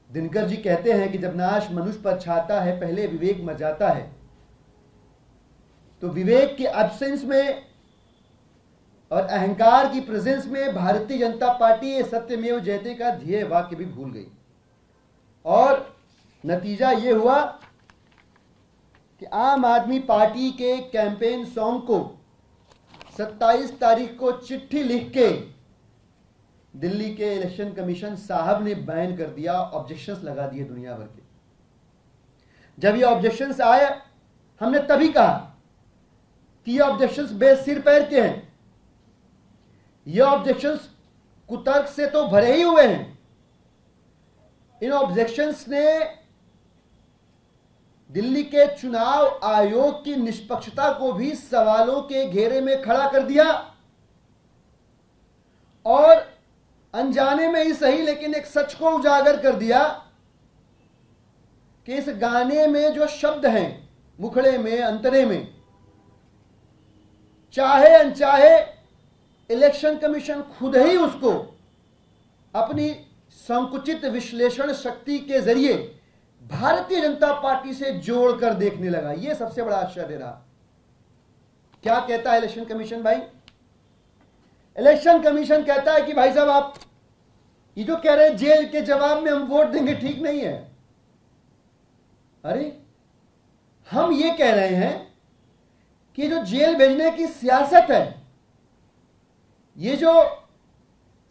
दिनकर जी कहते हैं कि जब नाश मनुष्य पर छाता है पहले विवेक मर जाता है। तो विवेक के एब्सेंस में और अहंकार की प्रेजेंस में भारतीय जनता पार्टी ये सत्यमेव जयते का ध्येय वाक्य भी भूल गई और नतीजा ये हुआ कि आम आदमी पार्टी के कैंपेन सॉन्ग को 27 तारीख को चिट्ठी लिख के दिल्ली के इलेक्शन कमीशन साहब ने बैन कर दिया। ऑब्जेक्शंस लगा दिए दुनिया भर के। जब ये ऑब्जेक्शंस आए हमने तभी कहा कि ये ऑब्जेक्शंस बेसिर पैर के हैं, ये ऑब्जेक्शंस कुतर्क से तो भरे ही हुए हैं। इन ऑब्जेक्शंस ने दिल्ली के चुनाव आयोग की निष्पक्षता को भी सवालों के घेरे में खड़ा कर दिया और अनजाने में ही सही लेकिन एक सच को उजागर कर दिया कि इस गाने में जो शब्द हैं मुखड़े में अंतरे में, चाहे अनचाहे इलेक्शन कमीशन खुद ही उसको अपनी संकुचित विश्लेषण शक्ति के जरिए भारतीय जनता पार्टी से जोड़कर देखने लगा। यह सबसे बड़ा आश्चर्य रहा। क्या कहता है इलेक्शन कमीशन भाई? इलेक्शन कमीशन कहता है कि भाई साहब आप ये जो कह रहे हैं जेल के जवाब में हम वोट देंगे, ठीक नहीं है। अरे हम ये कह रहे हैं कि जो जेल भेजने की सियासत है, ये जो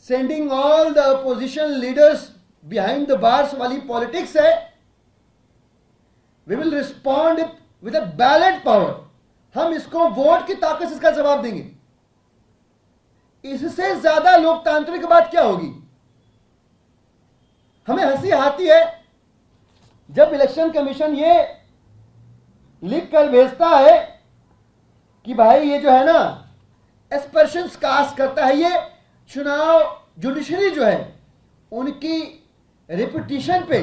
sending all the opposition leaders behind the bars वाली पॉलिटिक्स है, we will respond with a ballot power. हम इसको वोट की ताकत से इसका जवाब देंगे। इससे ज्यादा लोकतांत्रिक बात क्या होगी? हमें हंसी आती है जब इलेक्शन कमीशन ये लिख कर भेजता है कि भाई ये जो है ना एस्पर्शंस कास्ट करता है, ये चुनाव जुडिशरी जो है उनकी रेपुटेशन पे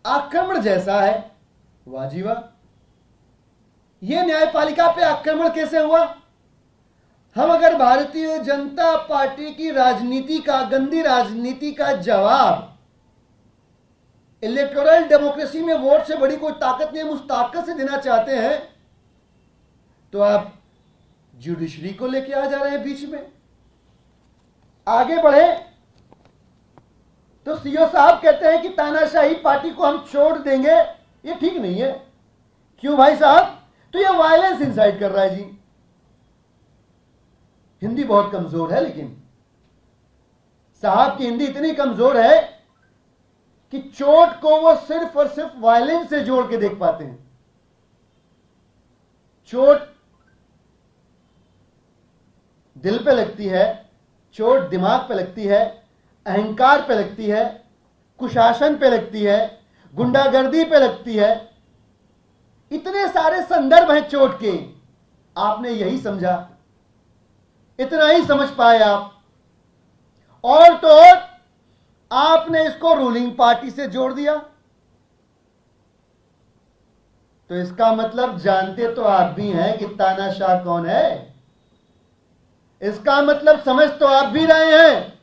आक्रमण जैसा है। वाह जी वाह, ये न्यायपालिका पे आक्रमण कैसे हुआ? हम अगर भारतीय जनता पार्टी की राजनीति का, गंदी राजनीति का जवाब इलेक्टोरल डेमोक्रेसी में वोट से बड़ी कोई ताकत नहीं, हम उस ताकत से देना चाहते हैं, तो आप जुडिशरी को लेके आ जा रहे हैं बीच में। आगे बढ़े तो सीओ साहब कहते हैं कि तानाशाही पार्टी को हम छोड़ देंगे, ये ठीक नहीं है। क्यों भाई साहब? तो ये वायलेंस इंसाइट कर रहा है जी। हिंदी बहुत कमजोर है, लेकिन साहब की हिंदी इतनी कमजोर है कि चोट को वो सिर्फ और सिर्फ वायलेंस से जोड़ के देख पाते हैं। चोट दिल पे लगती है, चोट दिमाग पे लगती है, अहंकार पे लगती है, कुशासन पे लगती है, गुंडागर्दी पे लगती है। इतने सारे संदर्भ हैं चोट के। आपने यही समझा, इतना ही समझ पाए आप, और तो और आपने इसको रूलिंग पार्टी से जोड़ दिया। तो इसका मतलब जानते तो आप भी हैं कि तानाशाह कौन है। इसका मतलब समझ तो आप भी रहे हैं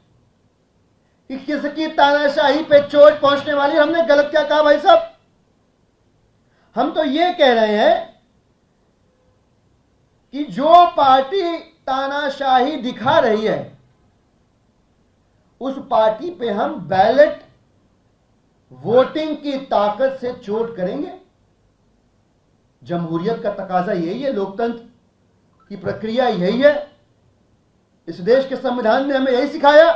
कि किसकी तानाशाही पे चोट पहुंचने वाली। हमने गलत क्या कहा भाई साहब? हम तो ये कह रहे हैं कि जो पार्टी तानाशाही दिखा रही है उस पार्टी पे हम बैलेट वोटिंग की ताकत से चोट करेंगे। जमहूरियत का तकाजा यही है, लोकतंत्र की प्रक्रिया यही है। इस देश के संविधान ने हमें यही सिखाया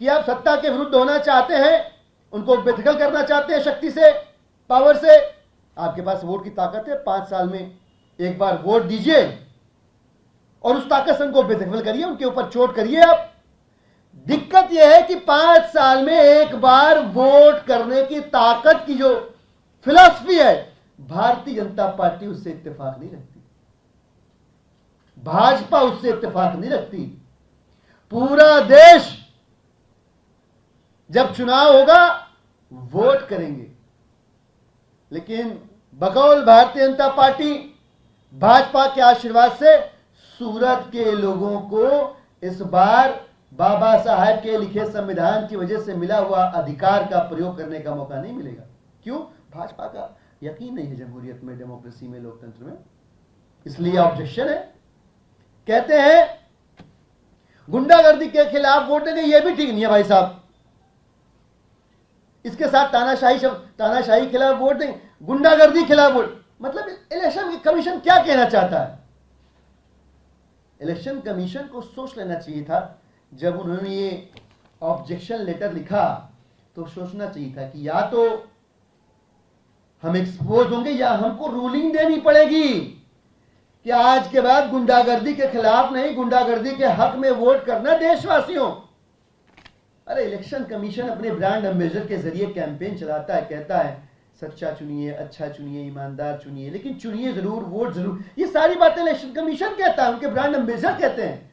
कि आप सत्ता के विरुद्ध होना चाहते हैं, उनको बेदखल करना चाहते हैं शक्ति से, पावर से, आपके पास वोट की ताकत है। 5 साल में एक बार वोट दीजिए और उस ताकत से उनको बेदखल करिए, उनके ऊपर चोट करिए आप। दिक्कत यह है कि 5 साल में एक बार वोट करने की ताकत की जो फिलॉसफी है, भारतीय जनता पार्टी उससे इत्तेफाक नहीं रखती, भाजपा उससे इत्तेफाक नहीं रखती। पूरा देश जब चुनाव होगा वोट करेंगे, लेकिन बकौल भारतीय जनता पार्टी भाजपा के आशीर्वाद से सूरत के लोगों को इस बार बाबा साहब के लिखे संविधान की वजह से मिला हुआ अधिकार का प्रयोग करने का मौका नहीं मिलेगा। क्यों? भाजपा का यकीन नहीं है जमहूरियत में, डेमोक्रेसी में, लोकतंत्र में, इसलिए ऑब्जेक्शन है। कहते हैं गुंडागर्दी के खिलाफ वोट देंगे, यह भी ठीक नहीं है भाई साहब। इसके साथ तानाशाही खिलाफ वोट देंगे, गुंडागर्दी खिलाफ वोट, मतलब इलेक्शन कमीशन क्या कहना चाहता है? इलेक्शन कमीशन को सोच लेना चाहिए था जब उन्होंने ये ऑब्जेक्शन लेटर लिखा, तो सोचना चाहिए था कि या तो हम एक्सपोज होंगे या हमको रूलिंग देनी पड़ेगी कि आज के बाद गुंडागर्दी के खिलाफ नहीं, गुंडागर्दी के हक में वोट करना देशवासियों। अरे इलेक्शन कमीशन अपने ब्रांड एम्बेसडर के जरिए कैंपेन चलाता है, कहता है सच्चा चुनिए, अच्छा चुनिए, ईमानदार चुनिए, लेकिन चुनिए जरूर, वोट जरूर। ये सारी बातें इलेक्शन कमीशन कहता है, उनके ब्रांड एम्बेसडर कहते हैं।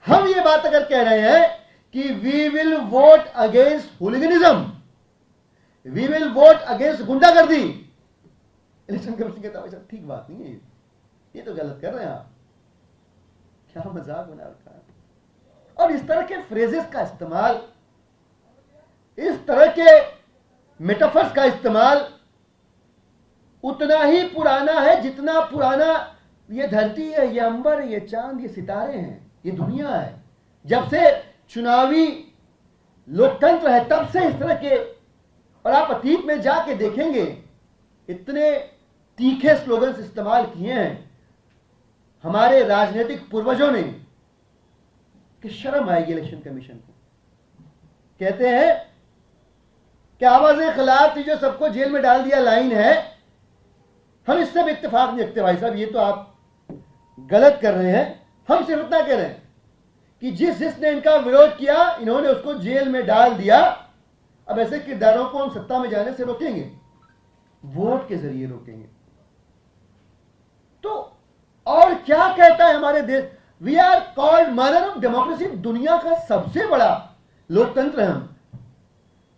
हम ये बात अगर कह रहे हैं कि we will vote against hooliganism, we will vote against गुंडागर्दी, इलेक्शन कमीशन कहता है ठीक बात नहीं है, ये तो गलत कर रहे हैं आप, क्या मजाक बना रखा है। और इस तरह के फ्रेजेस का इस्तेमाल, इस तरह के मेटाफर्स का इस्तेमाल उतना ही पुराना है जितना पुराना ये धरती है, ये अंबर, ये चांद, ये सितारे हैं, ये दुनिया है। जब से चुनावी लोकतंत्र है तब से इस तरह के, और आप अतीत में जाके देखेंगे इतने तीखे स्लोगन्स इस्तेमाल किए हैं हमारे राजनीतिक पूर्वजों ने कि शर्म आएगी इलेक्शन कमीशन को। कहते हैं कि आवाज़ें खिलाफ थी जो सबको जेल में डाल दिया लाइन है, हम इससे भी इत्तेफाक नहीं रखते भाई साहब, ये तो आप गलत कर रहे हैं। हम सिर्फ इतना कह रहे हैं कि जिसने इनका विरोध किया इन्होंने उसको जेल में डाल दिया। अब ऐसे किरदारों को हम सत्ता में जाने से रोकेंगे, वोट के जरिए रोकेंगे। तो और क्या कहता है हमारे देश, we are called mother of democracy, दुनिया का सबसे बड़ा लोकतंत्र हम,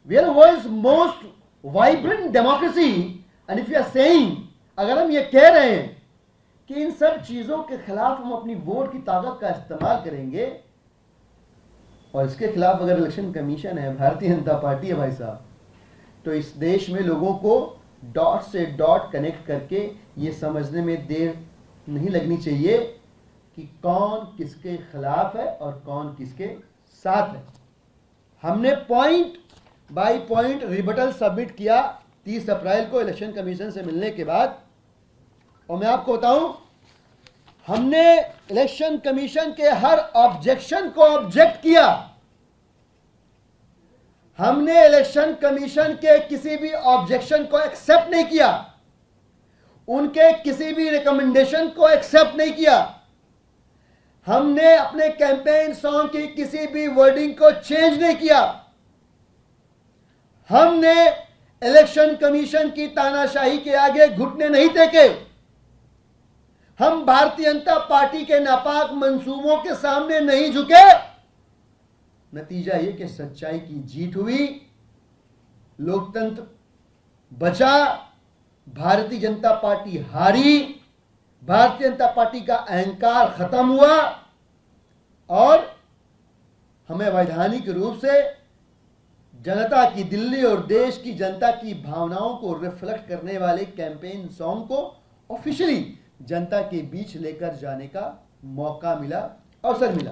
we are world's most vibrant democracy. And if you are saying, अगर हम ये कह रहे हैं कि इन सब चीजों के खिलाफ हम अपनी वोट की ताकत का इस्तेमाल करेंगे, और इसके खिलाफ अगर इलेक्शन कमीशन है, भारतीय जनता पार्टी है भाई साहब, तो इस देश में लोगों को डॉट से डॉट कनेक्ट करके ये समझने में देर नहीं लगनी चाहिए कि कौन किसके खिलाफ है और कौन किसके साथ है। हमने point by point rebuttal submit किया 30 अप्रैल को इलेक्शन कमीशन से मिलने के बाद, और मैं आपको बताऊं हमने इलेक्शन कमीशन के हर ऑब्जेक्शन को ऑब्जेक्ट किया। हमने इलेक्शन कमीशन के किसी भी ऑब्जेक्शन को एक्सेप्ट नहीं किया, उनके किसी भी रिकमेंडेशन को एक्सेप्ट नहीं किया। हमने अपने कैंपेन सॉन्ग की किसी भी वर्डिंग को चेंज नहीं किया। हमने इलेक्शन कमीशन की तानाशाही के आगे घुटने नहीं टेके। हम भारतीय जनता पार्टी के नापाक मंसूबों के सामने नहीं झुके। नतीजा यह कि सच्चाई की जीत हुई, लोकतंत्र बचा, भारतीय जनता पार्टी हारी, भारतीय जनता पार्टी का अहंकार खत्म हुआ, और हमें वैधानिक रूप से जनता की, दिल्ली और देश की जनता की भावनाओं को रिफ्लेक्ट करने वाले कैंपेन सॉन्ग को ऑफिशियली जनता के बीच लेकर जाने का मौका मिला, अवसर मिला।